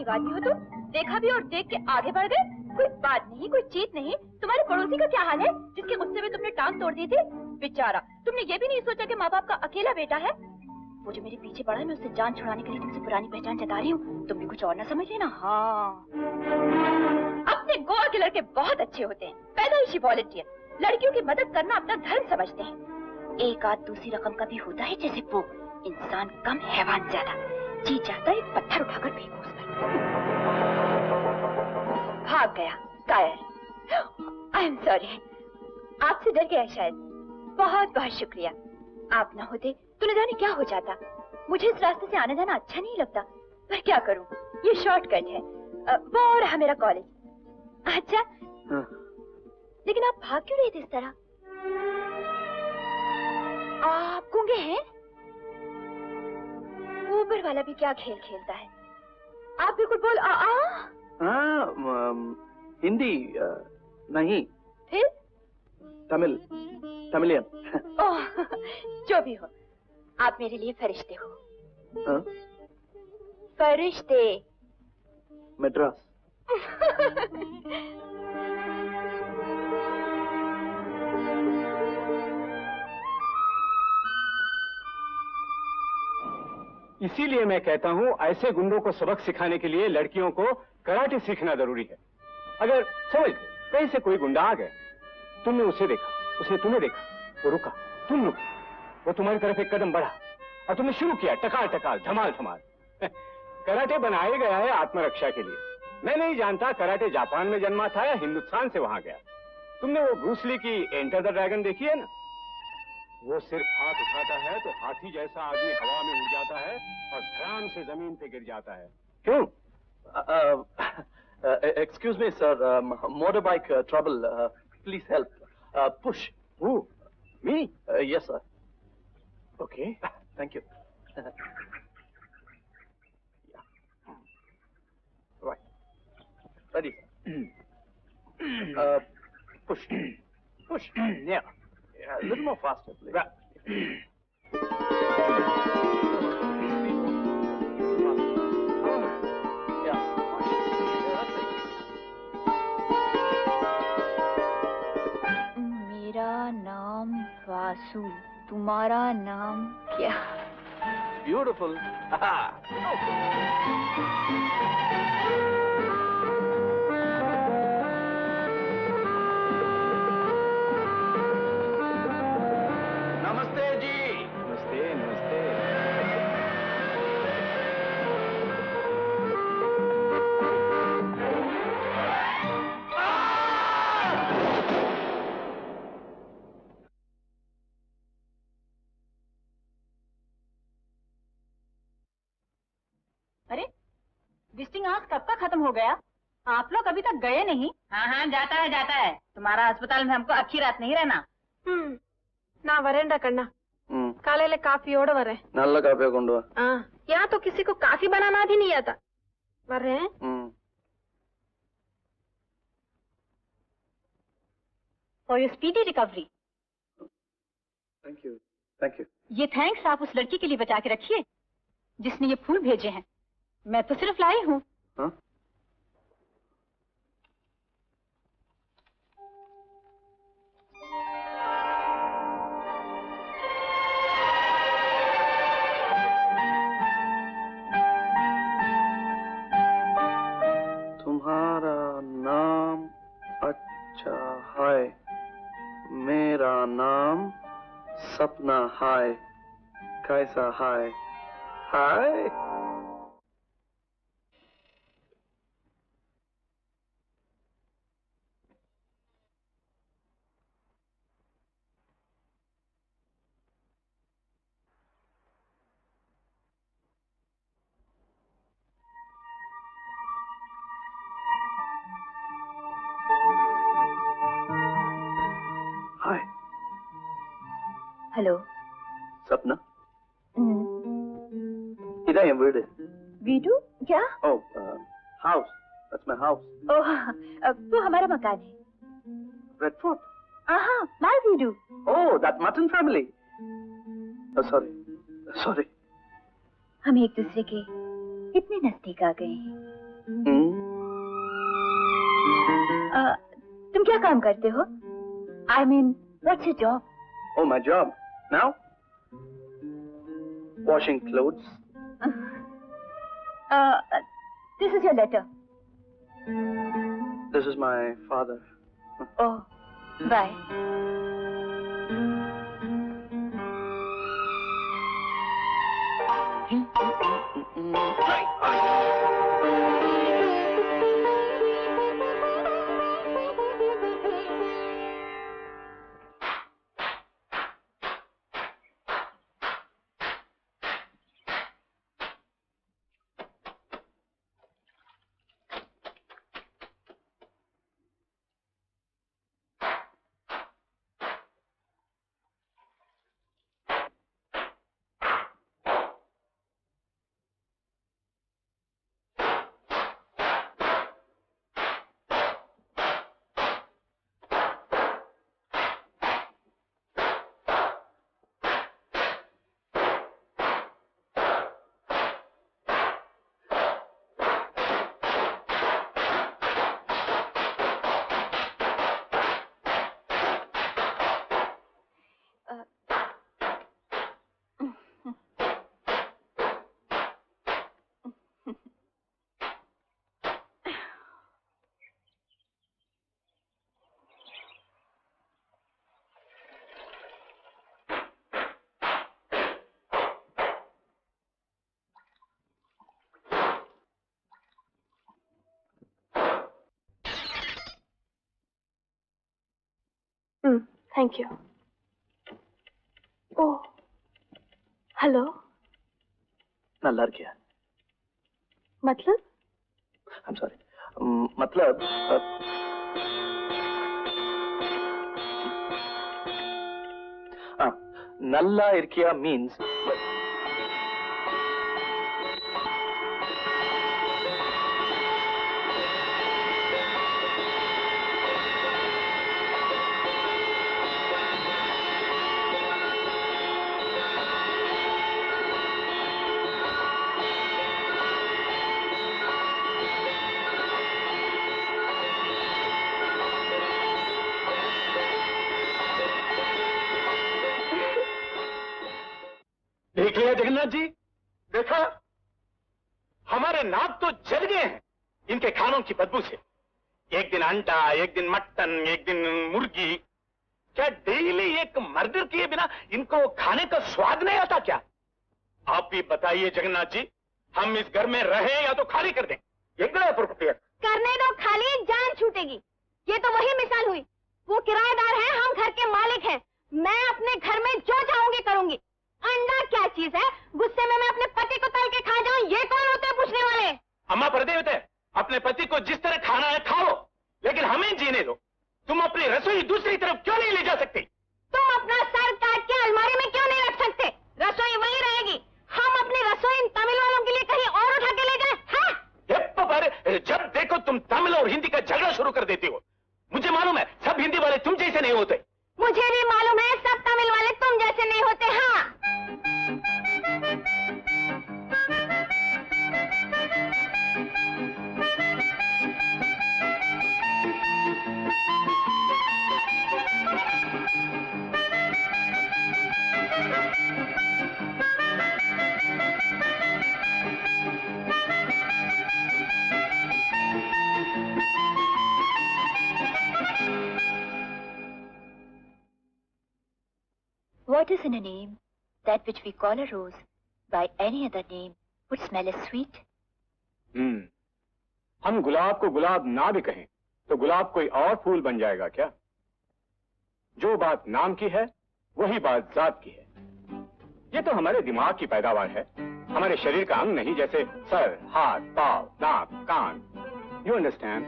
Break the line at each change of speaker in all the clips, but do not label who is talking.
अजीब आदमी हो तुम। देखा भी और देख के आगे बढ़ गए। कोई बात नहीं, कोई चीत नहीं। तुम्हारे पड़ोसी का क्या हाल है जिसके गुस्से में तुमने टांग तोड़ दी थी? बेचारा, तुमने ये भी नहीं सोचा कि माँ बाप का अकेला बेटा है। वो जो मेरे पीछे पड़ा है, मैं उससे जान छुड़ाने के लिए तुमसे पुरानी पहचान जता रही हूँ। तुम भी कुछ और ना समझ लेना। हाँ, अपने गोवा के लड़के बहुत अच्छे होते हैं, पैदाइशी वॉलंटियर। लड़कियों की मदद करना अपना धर्म समझते हैं। एक आध दूसरी रकम का भी होता है, जैसे वो इंसान कम हैवान ज्यादा। जी चाहता एक पत्थर उठाकर फेंकूं उस पर। भाग गया कायर। आई एम सॉरी, आपसे डर गया शायद। बहुत बहुत शुक्रिया। आप ना होते तो न जाने क्या हो जाता। मुझे इस रास्ते से आना जाना अच्छा नहीं लगता, पर क्या करूं, ये शॉर्टकट है। वो और रहा मेरा कॉलेज। अच्छा हाँ। लेकिन आप भाग क्यों रहे थे इस तरह? आप गूंगे हैं? ऊपर वाला भी क्या खेल खेलता है। आप बिल्कुल बोल
हिंदी नहीं।
फिर?
तमिलियन।
ओह, जो भी हो, आप मेरे लिए फरिश्ते हो।
हाँ?
फरिश्ते।
मद्रास।
इसीलिए मैं कहता हूँ ऐसे गुंडों को सबक सिखाने के लिए लड़कियों को कराटे सीखना जरूरी है। अगर समझ लो कहीं से कोई गुंडा आ गया, तुमने उसे देखा, उसने तुम्हें देखा, वो रुका, तुम रुके, वो तुम्हारी तरफ एक कदम बढ़ा और तुमने शुरू किया टकाल टकाल धमाल धमाल। कराटे बनाया गया है आत्मरक्षा के लिए। मैं नहीं जानता कराटे जापान में जन्मा था या हिंदुस्तान से वहां गया। तुमने वो ब्रूस ली की एंटर द ड्रैगन देखी है ना? वो सिर्फ हाथ उठाता है तो हाथी जैसा आदमी हवा में उड़ जाता है और धड़ाम से जमीन पे गिर जाता है। क्यों?
Excuse me, sir. Motorbike trouble. Please help. Push.
Who? Me?
Yes, sir.
Okay.
Thank you. Yeah. Right. Ready. Push. Push. Yeah. A little more faster, please.
मेरा नाम वासु, तुम्हारा नाम क्या?
Beautiful.
नमस्ते जी। नमस्ते नमस्ते।
अरे, विजिटिंग आवर्स कब का खत्म हो गया? आप लोग अभी तक गए नहीं?
हाँ हाँ, जाता है जाता है। तुम्हारा अस्पताल में हमको अच्छी रात नहीं रहना।
ना वरेंडा करना। काले काफी ओड़ वरे।
नल्ला काफी कोंडवा।
यहाँ तो किसी को काफी बनाना भी नहीं आता। वरे?
For your speedy recovery.
Thank you. Thank you.
ये थैंक्स आप उस लड़की के लिए बचा के रखिए जिसने ये फूल भेजे हैं। मैं तो सिर्फ लाई हूँ।
हाँ? तुम्हारा नाम अच्छा है, मेरा नाम सपना है। कैसा है? हाय। हाय।
हेलो
सपना, इधर है वीड।
वीडू? क्या?
Oh, house. That's my house.
ओह, वो हमारा मकान है।
Red Fort.
हाँ, my वीडू।
Oh, that mutton family. Oh, sorry.
हम एक दूसरे के इतने नजदीक आ गए हैं। तुम क्या काम करते हो? I mean, what's your job?
Oh, my job. Now? Washing clothes.
This is your letter.
This is my father.
Oh, bye.
Thank you. Oh, hello.
நல்லா இருக்கியா?
मतलब?
I'm sorry. मतलब நல்லா இருக்கியா means
देख लिया जगन्नाथ जी? देखा? हमारे नाक तो जल गए हैं इनके खानों की बदबू से। एक दिन अंडा, एक दिन मटन, एक दिन मुर्गी। क्या डेली एक मर्डर किए बिना इनको खाने का स्वाद नहीं आता क्या? आप भी बताइए जगन्नाथ जी, हम इस घर में रहें या तो खाली कर दें?
करने दो खाली, जान छूटेगी। ये तो वही मिसाल हुई। वो किराएदार हैं, हम घर के मालिक हैं। मैं अपने घर में जो चाहूंगी करूंगी। अंडा क्या चीज है? गुस्से में मैं अपने पति को तल के खा जाऊं, ये कौन होते हैं पूछने वाले?
अम्मा प्रदेवते, अपने पति को जिस तरह खाना है खाओ, लेकिन हमें जीने दो। तुम अपनी रसोई दूसरी तरफ क्यों नहीं ले जा सकते?
तुम अपना सर काट के अलमारी में क्यों नहीं रख सकते? रसोई वही रहेगी। हम अपनी रसोई इन तमिल वालों के लिए कहीं और उठा के ले जाए? हाँ?
जब देखो तुम तमिल और हिंदी का झगड़ा शुरू कर देती हो। मुझे मालूम है सब हिंदी वाले तुम जैसे नहीं होते।
मुझे भी मालूम है सब तमिल वाले तुम जैसे नहीं होते। हाँ,
What is in a name that which we call a rose by any other name would smell as sweet?
हम गुलाब को गुलाब ना भी कहें तो गुलाब कोई और फूल बन जाएगा क्या? जो बात नाम की है वही बात जात की है। ये तो हमारे दिमाग की पैदावार है, हमारे शरीर का अंग नहीं, जैसे सर, हाथ, पाँव, नाक, कान। You understand?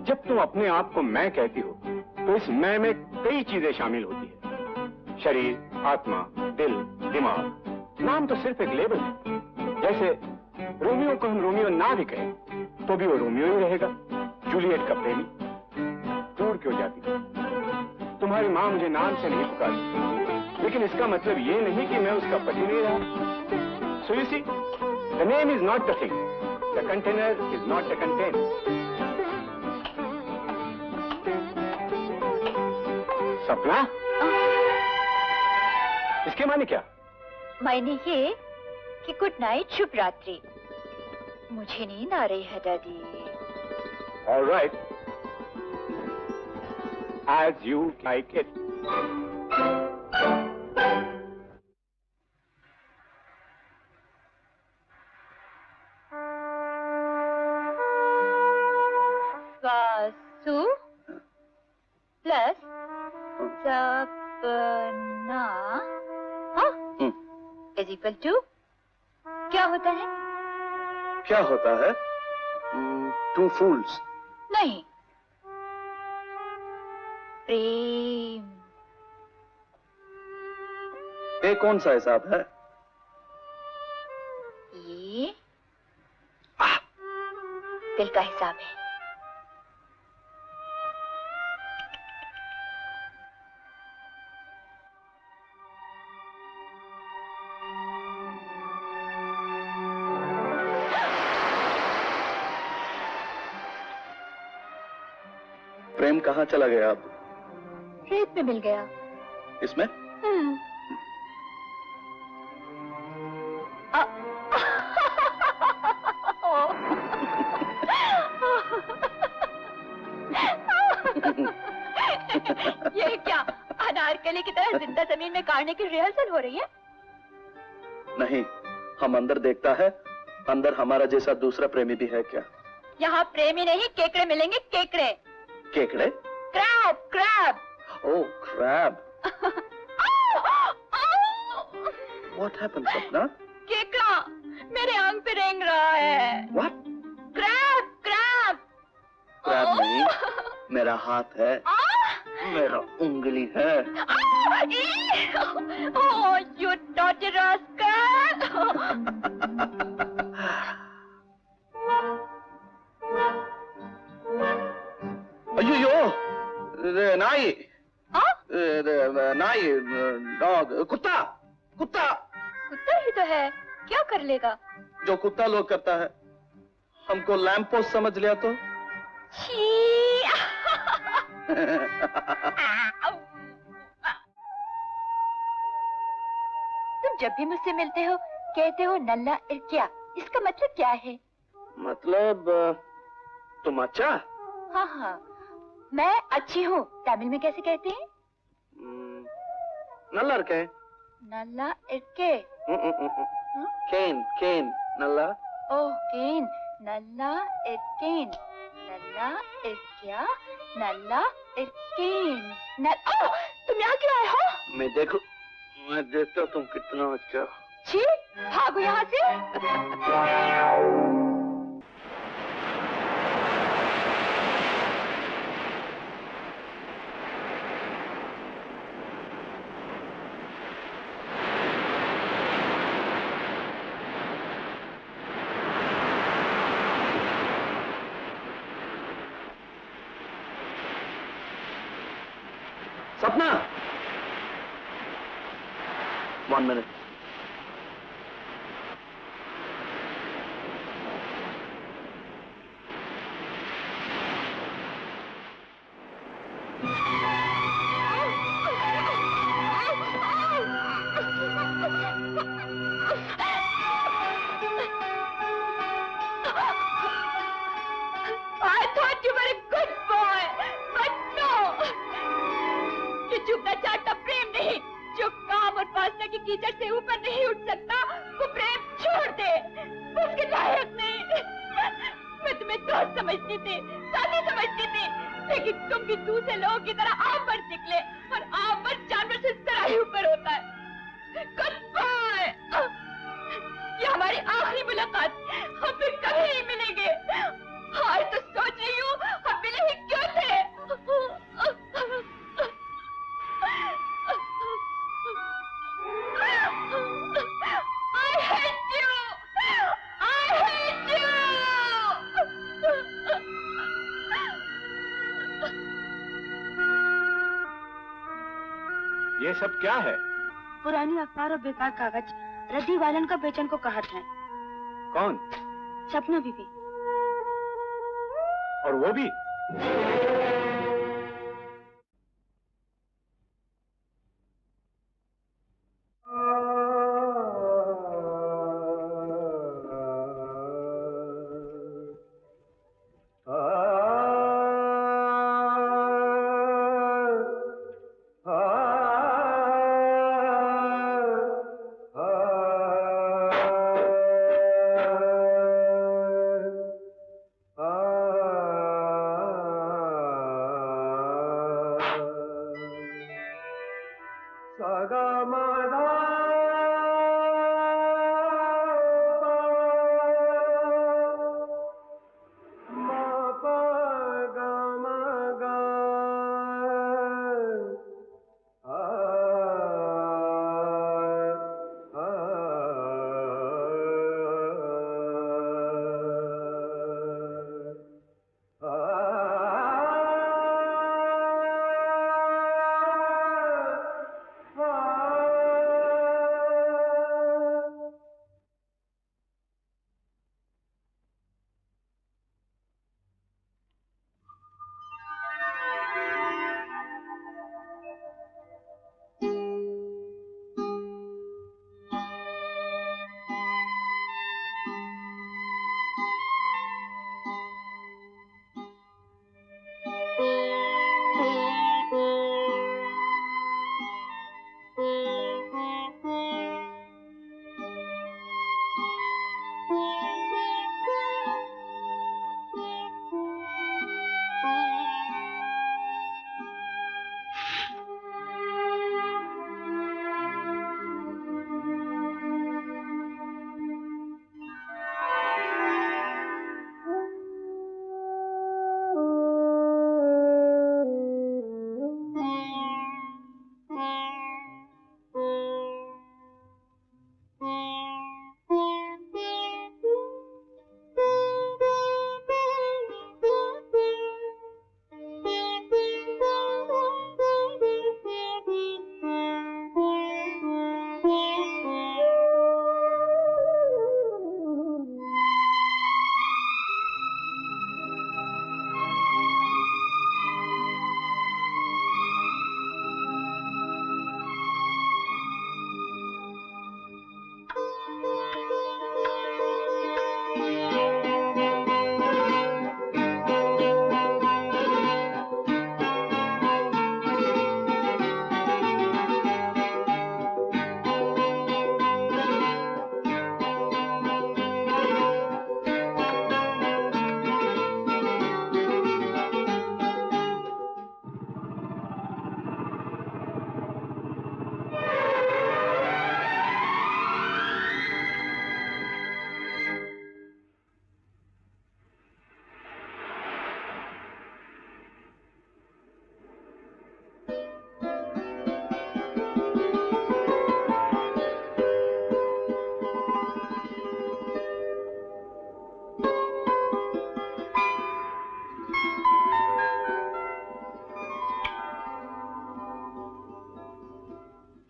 जब तुम अपने आप को मैं कहती हो तो इस मैं में कई चीजें शामिल होती है। शरीर, आत्मा, दिल, दिमाग। नाम तो सिर्फ एक लेबल है। जैसे रोमियो को हम रोमियो ना भी कहें तो भी वो रोमियो ही रहेगा, जूलियट का प्रेमी। दूर क्यों जाती? तुम्हारी माँ मुझे नाम से नहीं पुकारती, लेकिन इसका मतलब ये नहीं कि मैं उसका पति नहीं रहा। So you see, the name is not the thing. The container is not the content. सपना? इसके माने क्या?
मायने ये कि गुड नाइट, शुभ रात्रि। मुझे नींद आ रही है दादी।
All right. As you like it.
Vasu plus सपना इज इक्वल टू क्या होता है?
क्या होता है? Two fools.
नहीं, प्रेम।
ये कौन सा हिसाब है?
ये दिल का हिसाब है।
प्रेम कहाँ चला गया अब?
रेत में मिल गया।
इसमें?
ये क्या अनारकली की तरह जिंदा जमीन में गाड़ने की रिहर्सल हो रही है?
नहीं, हम अंदर देखता है, अंदर हमारा जैसा दूसरा प्रेमी भी है क्या?
यहाँ प्रेमी नहीं, केकड़े मिलेंगे, केकड़े।
केकड़े?
Crab, crab.
Oh, crab. What happened, सपना?
केकड़ा मेरे अंग पे रेंग रहा है।
What?
Crab, crab.
क्रैब नहीं, मेरा हाथ है, मेरा उंगली है।
Oh, you dirty rascal!
अయ్యో, नाई, नाई, डॉग, कुत्ता, कुत्ता।
कुत्ता ही तो है, क्या कर लेगा?
जो कुत्ता लोग करता है, हमको लैंप पोस्ट समझ लिया तो?
तुम जब भी मुझसे मिलते हो कहते हो नल्ला इर्किया, इसका मतलब क्या है?
मतलब तुम अच्छा?
हाँ हाँ, मैं अच्छी हूँ तमिल में कैसे कहते हैं?
नल्ला इर्के।
नल्ला इर्के।
केन, केन, नल्ला।
ओह केन, नल्ला इर्केन, नल्ला इर्किया, नल्ला इर्केन। तुम यहाँ क्यों आए हो?
मैं देखता हूँ तुम कितना अच्छा।
छी, भागो यहाँ से।
सपना, 1 minute.
I thought you were a good boy, but no. ये चुपना चाटना प्रेम नहीं, जो काम और वासना की कीचड़ से ऊपर नहीं उठ सकता, वो प्रेम छोड़ दे, वो उसके लायक नहीं। मैं तुम्हें दोस्त समझती थी, साथी समझती थी, लेकिन तुम भी दूसरे लोगों की तरह आम पर निकले, और आम पर जानवर से जरा ही ऊपर होता है। Good bye. ये हमारी आखिरी मुलाकात, हम फिर कभी नहीं मिलेंगे। आज तो सोच रही हूँ हम मिले ही क्यों थे। I hate you! I hate you!
ये सब क्या है?
पुरानी अखबार और बेकार कागज रद्दी वालन का बेचन को कहा था।
कौन?
सपना बीबी।
और वो भी?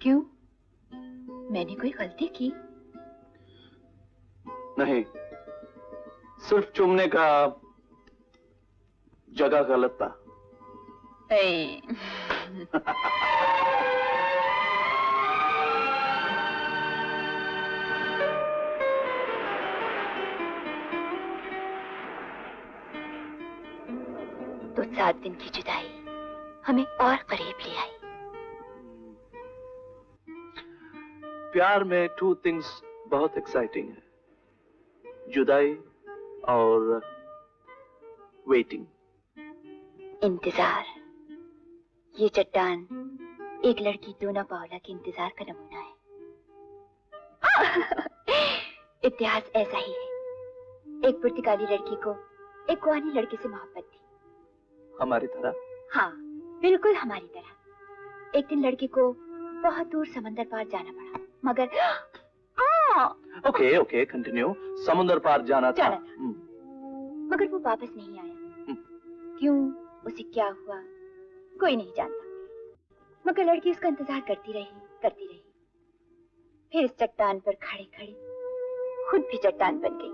क्यों? मैंने कोई गलती की?
नहीं, सिर्फ चूमने का जगह गलत था।
तो 7 दिन की जुदाई हमें और करीब ले आई।
प्यार में 2 थिंग्स बहुत एक्साइटिंग है, जुदाई और वेटिंग।
इंतजार। ये चट्टान एक लड़की टोना पाओला के इंतजार का नमूना है। इतिहास ऐसा ही है। एक पुर्तगाली लड़की को एक गुआनी लड़के से मोहब्बत थी।
हमारी तरह?
हाँ, बिल्कुल हमारी तरह। एक दिन लड़की को बहुत दूर समंदर पार जाना पड़ा, मगर
ओके, कंटिन्यू। समुद्र पार जाना था।
मगर वो वापस नहीं आया। क्यों, उसे क्या हुआ, कोई नहीं जानता। मगर लड़की उसका इंतजार करती रही। फिर इस चट्टान पर खड़े खड़े खुद भी चट्टान बन गई।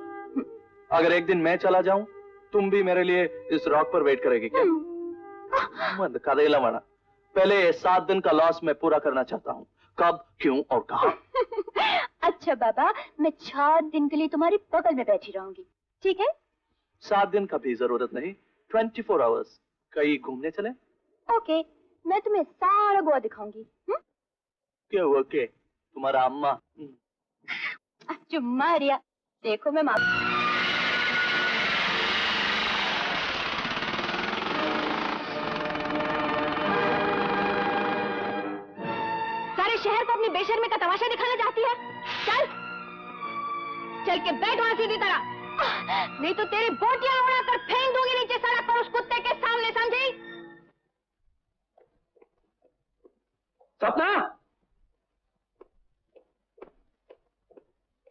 अगर एक दिन मैं चला जाऊं, तुम भी मेरे लिए इस रॉक पर वेट करेगी क्या? मत करेला माना। पहले ये 7 दिन का लॉस मैं पूरा करना चाहता हूँ। कब, क्यों और कहाँ?
अच्छा बाबा, मैं 7 दिन के लिए तुम्हारी बगल में बैठी रहूंगी, ठीक है?
7 दिन का भी जरूरत नहीं, 24 आवर्स। कहीं घूमने चले?
ओके, मैं तुम्हें सारा गोवा दिखाऊंगी।
क्या ओके? तुम्हारा अम्मा?
चुम्मा रिया, देखो मैं सारे शहर को अपनी बेशर्मी का तमाशा दिखाना चाहती है। चल चल के बैठ वहां सीधी तरह, नहीं तो तेरी बोटियां उड़ाकर फेंक दूंगी नीचे सड़क पर उस कुत्ते के सामने, समझी?
सपना,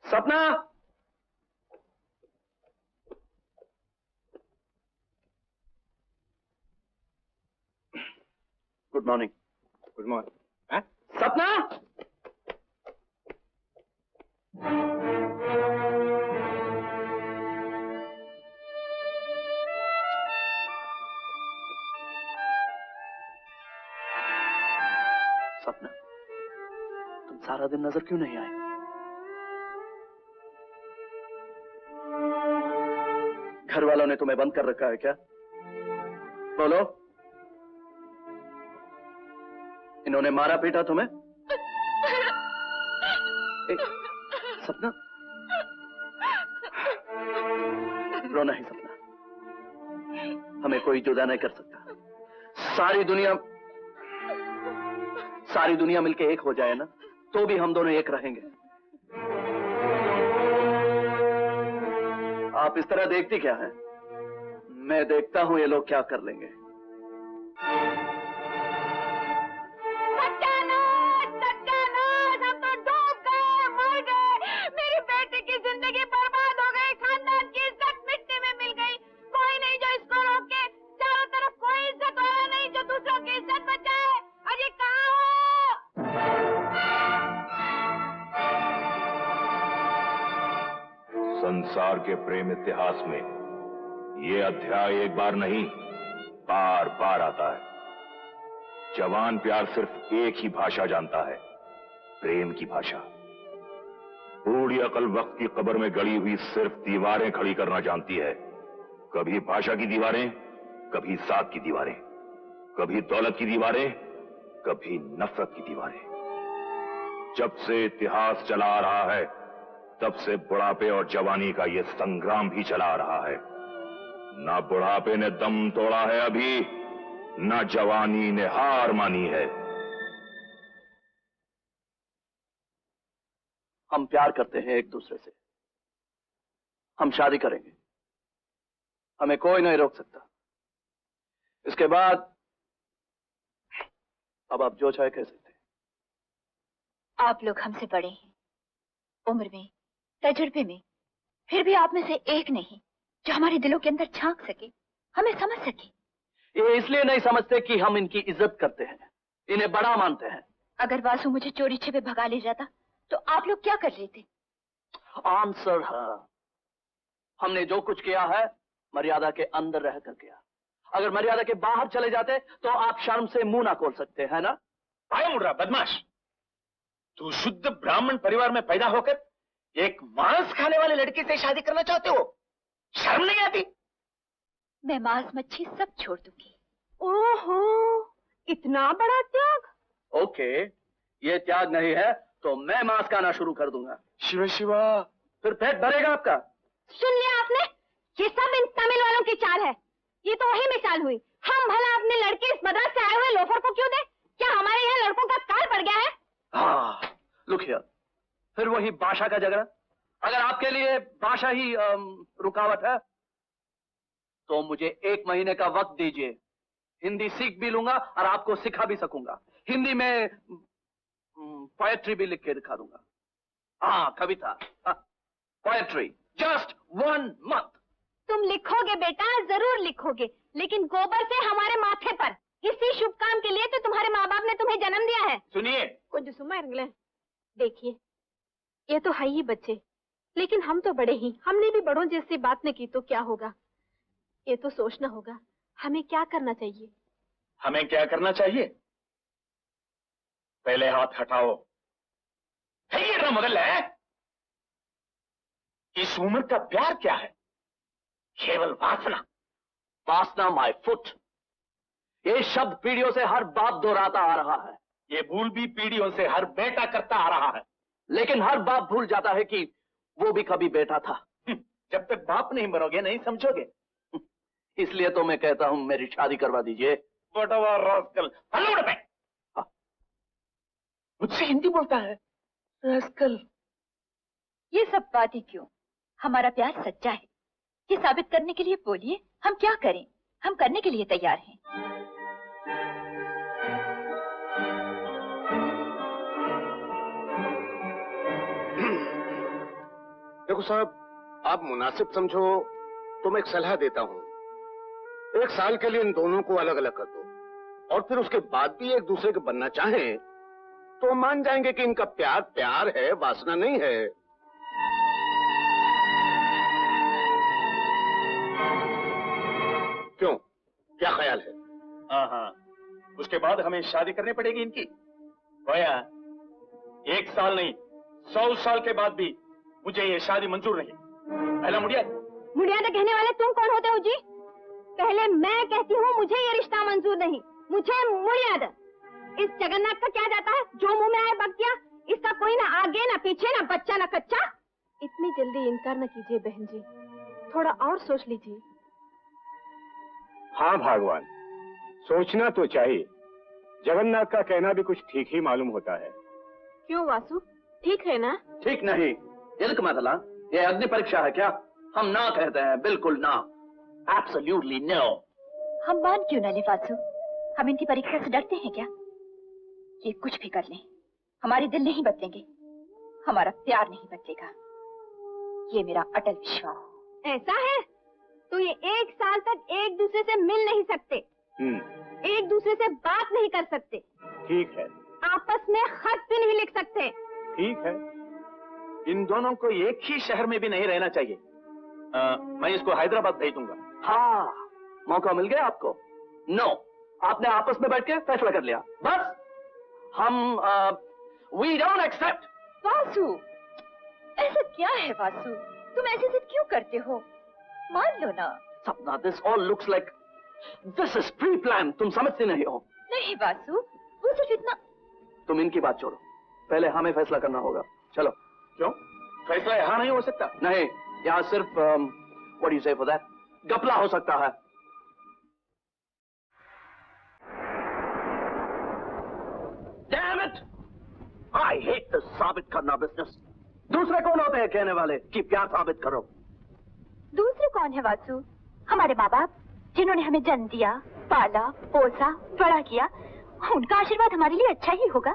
सपना,
गुड मॉर्निंग।
Good morning. सपना,
सपना, तुम सारा दिन नजर क्यों नहीं आए? घर वालों ने तुम्हें बंद कर रखा है क्या? बोलो, इन्होंने मारा पीटा तुम्हें? सपना, रो नहीं सपना, हमें कोई जुदा नहीं कर सकता। सारी दुनिया मिलके एक हो जाए ना, तो भी हम दोनों एक रहेंगे। आप इस तरह देखती क्या है? मैं देखता हूं ये लोग क्या कर लेंगे।
संसार के प्रेम इतिहास में ये अध्याय एक बार नहीं, बार बार आता है। जवान प्यार सिर्फ एक ही भाषा जानता है, प्रेम की भाषा। बूढ़ी अकल वक्त की कब्र में गड़ी हुई सिर्फ दीवारें खड़ी करना जानती है। कभी भाषा की दीवारें, कभी साथ की दीवारें, कभी दौलत की दीवारें, कभी नफरत की दीवारें। जब से इतिहास चला आ रहा है, तब से बुढ़ापे और जवानी का यह संग्राम भी चला आ रहा है। ना बुढ़ापे ने दम तोड़ा है अभी, ना जवानी ने हार मानी है।
हम प्यार करते हैं एक दूसरे से, हम शादी करेंगे, हमें कोई नहीं रोक सकता। इसके बाद अब आप जो चाहे कह सकते हैं।
आप लोग हमसे बड़े हैं, उम्र में, तजुर्बे में, फिर भी आप में से एक नहीं जो हमारे दिलों के अंदर झांक सके, हमें समझ सके।
ये इसलिए नहीं समझते कि हम इनकी इज्जत करते हैं, इन्हें बड़ा मानते हैं।
अगर वासु मुझे चोरी छिपे भगा ले जाता तो आप लोग क्या कर लेते?
आंसर है, हमने जो कुछ किया है मर्यादा के अंदर रहकर किया। अगर मर्यादा के बाहर चले जाते तो आप शर्म से मुंह ना खोल सकते, है ना?
आए मुर्रा बदमाश, तू शुद्ध ब्राह्मण परिवार में पैदा होकर एक मांस खाने वाले लड़की से शादी करना चाहते हो? शर्म नहीं आती?
मैं मांस मच्छी सब छोड़ दूंगी।
ओहो, इतना बड़ा त्याग?
ओके, ये त्याग नहीं है तो मैं मांस खाना शुरू कर दूंगा।
शिवा शिवा,
फिर पेट भरेगा आपका।
सुन लिया आपने? ये सब इन तमिल वालों की चाल है। ये तो वही मिसाल हुई। हम भला अपने लड़के इस मद्रास से आए हुए लोफर को क्यों दें? क्या हमारे यहाँ लड़कों का काल पड़ गया है?
हाँ, लुक हियर, फिर वही भाषा का झगड़ा। अगर आपके लिए भाषा ही रुकावट है तो मुझे 1 महीने का वक्त दीजिए। हिंदी सीख भी लूंगा और आपको सिखा भी सकूंगा। हिंदी में पोएट्री भी लिख के दिखा दूंगा। हाँ, कविता, पोएट्री, जस्ट 1 मंथ।
तुम लिखोगे बेटा, जरूर लिखोगे, लेकिन गोबर से हमारे माथे पर। इसी शुभ काम के लिए तो तुम्हारे माँ बाप ने तुम्हें जन्म दिया है।
सुनिए,
कुछ सुमा देखिए, ये तो है ही बच्चे,
लेकिन हम तो बड़े ही, हमने भी बड़ों जैसी बात न की तो क्या होगा? ये तो सोचना होगा हमें क्या करना चाहिए।
हमें क्या करना चाहिए? पहले हाथ हटाओ। है ये रमगल है? इस उम्र का प्यार क्या है? केवल वासना।
वासना माय फुट। ये शब्द पीढ़ियों से हर बाप दोहराता आ रहा है।
ये भूल भी पीढ़ियों से हर बेटा करता आ रहा है।
लेकिन हर बाप भूल जाता है कि वो भी कभी बेटा था।
जब तक बाप नहीं बनोगे नहीं समझोगे।
इसलिए तो मैं कहता हूं मेरी शादी करवा दीजिए।
बटवा रास्कल। हल्लो पे। मुझसे हिंदी बोलता है रास्कल।
ये सब बातें क्यों? हमारा प्यार सच्चा है, ये साबित करने के लिए बोलिए हम क्या करें? हम करने के लिए तैयार हैं।
देखो साहब, आप मुनासिब समझो तो मैं एक सलाह देता हूं। 1 साल के लिए इन दोनों को अलग अलग कर दो, और फिर उसके बाद भी एक दूसरे के बनना चाहें तो मान जाएंगे कि इनका प्यार प्यार है, वासना नहीं है। क्यों, क्या ख्याल है?
हाँ, उसके बाद हमें शादी करनी पड़ेगी इनकी। भैया 1 साल नहीं 100 साल के बाद भी मुझे ये शादी मंजूर नहीं। पहला मुड़िया
कहने वाले तुम कौन होते हो जी? पहले मैं कहती हूँ मुझे ये रिश्ता मंजूर नहीं, मुझे मुड़ियाद। इस जगन्नाथ का क्या जाता है? जो मुंह में आए बक गया। इसका कोई ना आगे ना पीछे, ना बच्चा ना कच्चा। इतनी जल्दी इनकार न कीजिए बहन जी, थोड़ा और सोच लीजिए।
हाँ भगवान, सोचना तो चाहिए। जगन्नाथ का कहना भी कुछ ठीक ही मालूम होता है।
क्यों वासु, ठीक है ना?
ठीक नहीं, इल्क मतला, ये अग्नि परीक्षा है क्या? हम ना कहते हैं, बिल्कुल ना, एब्सोल्युटली नो।
हम मान क्यों न ले वासु? हम इनकी परीक्षा से डरते हैं क्या? ये कुछ भी कर लें, हमारे दिल नहीं बदलेंगे, हमारा प्यार नहीं बदलेगा, ये मेरा अटल विश्वास।
ऐसा है तो ये 1 साल तक एक दूसरे से मिल नहीं सकते, एक दूसरे से बात नहीं कर सकते।
ठीक है।
आपस में खत भी नहीं लिख सकते।
ठीक है। इन दोनों को एक ही शहर में भी नहीं रहना चाहिए। मैं इसको हैदराबाद भेज दूंगा।
हाँ, मौका मिल गया आपको। नो, आपने आपस में बैठ के फैसला कर लिया, बस। हम वी डोंट एक्सेप्ट।
वासु, ऐसा क्या है वासु? तुम ऐसे जिद क्यों करते हो? मान लो ना।
सपना, this all looks like this is pre plan. तुम समझते नहीं हो।
नहीं वासु, वो सिर्फ इतना।
तुम इनकी बात छोड़ो, पहले हमें फैसला करना होगा। चलो।
क्यों? फैसला यहाँ नहीं हो सकता?
नहीं, यहाँ सिर्फ व्हाट यू से फॉर दैट, गपला हो सकता है। Damn it! I hate this साबित करना बिजनेस। दूसरे कौन होते हैं कहने वाले कि प्यार साबित करो?
दूसरे कौन है वासु? हमारे माँ बाप, जिन्होंने हमें जन्म दिया, पाला, पोसा, बड़ा किया। उनका आशीर्वाद हमारे लिए अच्छा ही होगा,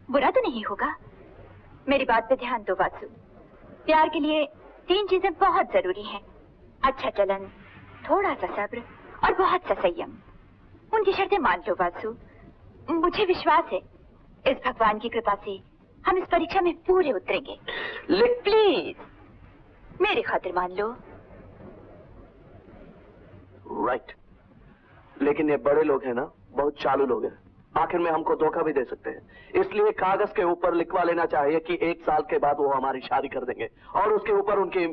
बुरा तो नहीं होगा। मेरी बात पे ध्यान दो वासु। प्यार के लिए 3 चीजें बहुत जरूरी हैं: अच्छा चलन, थोड़ा सा सब्र और बहुत सा संयम। उनकी शर्तें मान लो वासु। मुझे विश्वास है इस भगवान की कृपा से हम इस परीक्षा में पूरे उतरेंगे। प्लीज मेरी खातिर मान लो।
राइट। लेकिन ये बड़े लोग हैं ना, बहुत चालू लोग हैं, आखिर में हमको धोखा भी दे सकते हैं। इसलिए कागज के ऊपर लिखवा लेना चाहिए कि 1 साल के बाद वो हमारी शादी कर देंगे, और उसके ऊपर उनकी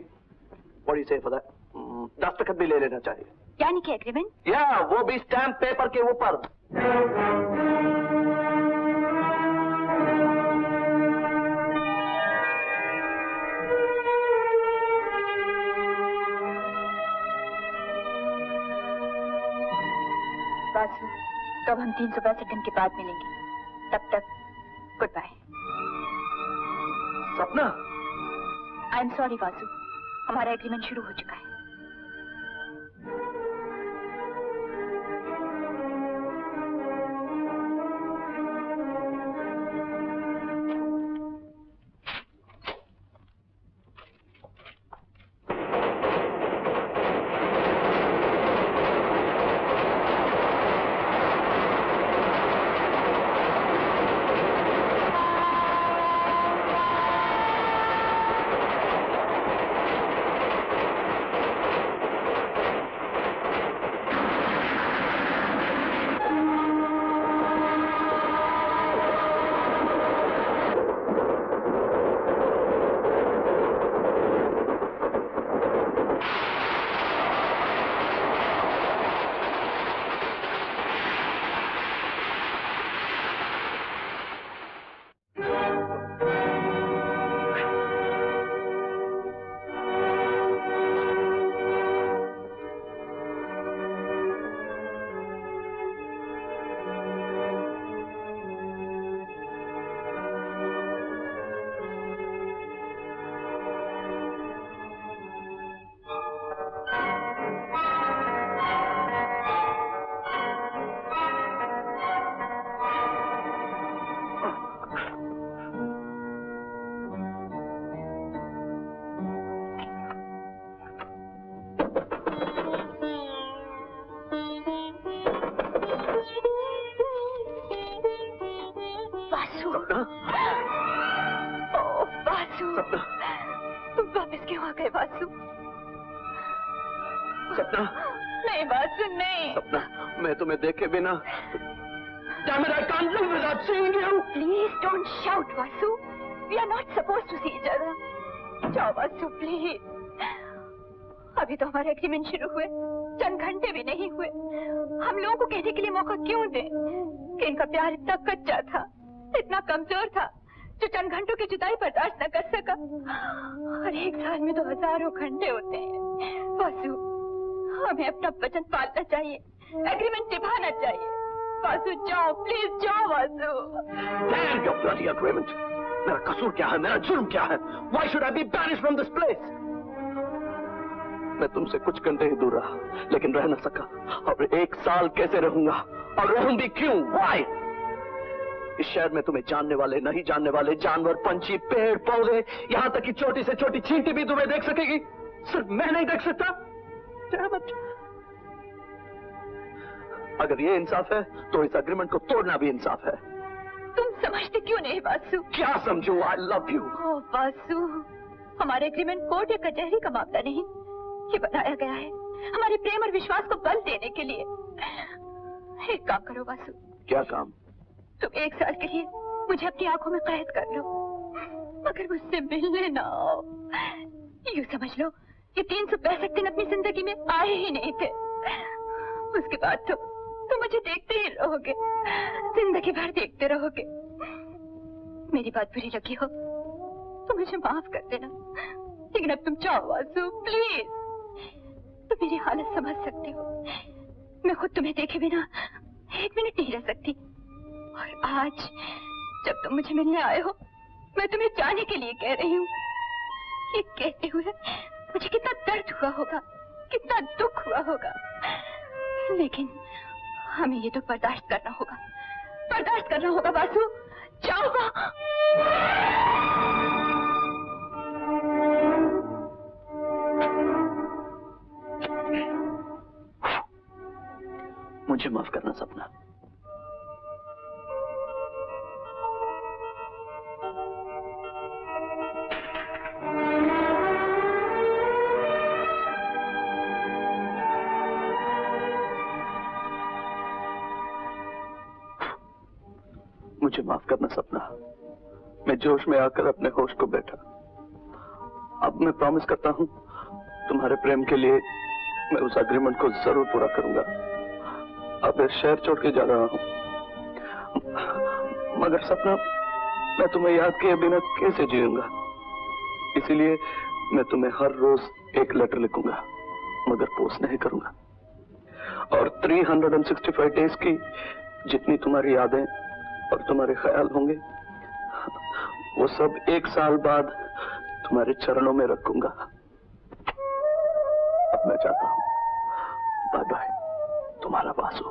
बड़ी से दस्तखत भी ले लेना चाहिए।
यानी कि एग्रीमेंट?
या वो भी स्टैम्प पेपर के ऊपर।
वासु, तब हम 362 दिन के बाद मिलेंगे। तब तक गुड बाय।
सपना,
आई एम सॉरी वासु, हमारा एग्रीमेंट शुरू हो चुका है।
सपना
नहीं बासु, नहीं।
सपना, मैं तुम्हें देखे बिना Damn it, I can't live without seeing you.
Please don't shout, Vasu. We are not supposed to see each other. जाओ वासु, प्लीज। अभी तो हमारा एग्रीमेंट शुरू हुए चंद घंटे भी नहीं हुए। हम लोगों को कहने के लिए मौका क्यों दे कि इनका प्यार इतना कच्चा था, इतना कमजोर था, जो चंद घंटों की जुदाई बर्दाश्त न कर सका। और एक साल में तो हजारों घंटे होते हैं। वासु, हमें अपना वचन पालना चाहिए, एग्रीमेंट निभाना चाहिए। वासु जाओ, प्लीज जाओ Vasu.
Damn your bloody agreement. मेरा कसूर क्या है, मेरा जुर्म क्या है? Why should I be banished from this place? मैं तुमसे कुछ घंटे ही दूर रहा, लेकिन रह न सका। और एक साल कैसे रहूंगा, और रहूं भी क्यों? Why? इस शहर में तुम्हें जानने वाले, नहीं जानने वाले, जानवर, पंछी, पेड़, पौधे, यहाँ तक कि छोटी से छोटी चींटी भी तुम्हें देख सकेगी, सिर्फ मैं नहीं देख सकता। Damn it. अगर ये इंसाफ है, तो इस एग्रीमेंट को तोड़ना भी इंसाफ है।
तुम समझते क्यों नहीं वासु?
क्या समझू? I love you.
ओह वासु, हमारे एग्रीमेंट कोर्ट या कचहरी का मामला नहीं, ये बनाया गया है हमारे प्रेम और विश्वास को बल देने के लिए। एक काम करो वासु।
क्या काम?
तुम एक साल के लिए मुझे अपनी आंखों में कैद कर लो, मगर मुझसे मिलने ना आओ। यूं समझ लो ये 365 दिन अपनी जिंदगी में आए ही नहीं थे। उसके बाद तो तुम मुझे देखते ही रहोगे, जिंदगी भर देखते रहोगे। मेरी बात बुरी लगी हो तो मुझे माफ कर देना, लेकिन अब तुम जाओ वासु, प्लीज। तुम मेरी हालत समझ सकते हो, मैं खुद तुम्हें देखे बिना एक मिनट नहीं रह सकती। और आज जब तुम मुझे मिलने आए हो, मैं तुम्हें जाने के लिए कह रही हूँ। ये कहते हुए मुझे कितना दर्द हुआ होगा, कितना दुख हुआ होगा, लेकिन हमें ये तो बर्दाश्त करना होगा, बर्दाश्त करना होगा वासु। जाओ
मुझे माफ करना सपना। मुझे माफ करना सपना। मैं जोश में आकर अपने होश को बैठा। अब मैं प्रॉमिस करता हूं, तुम्हारे प्रेम के लिए मैं उस एग्रीमेंट को जरूर पूरा करूंगा। अब इस शहर छोड़ के जा रहा हूं, मगर सपना, मैं तुम्हें याद किए बिना कैसे जीऊंगा? इसीलिए मैं तुम्हें हर रोज एक लेटर लिखूंगा, मगर पोस्ट नहीं करूंगा। और 365 डेज की जितनी तुम्हारी यादें और तुम्हारे ख्याल होंगे, वो सब एक साल बाद तुम्हारे चरणों में रखूंगा। अब मैं चाहता हूं, बाय बाय, तुम्हारा वासु।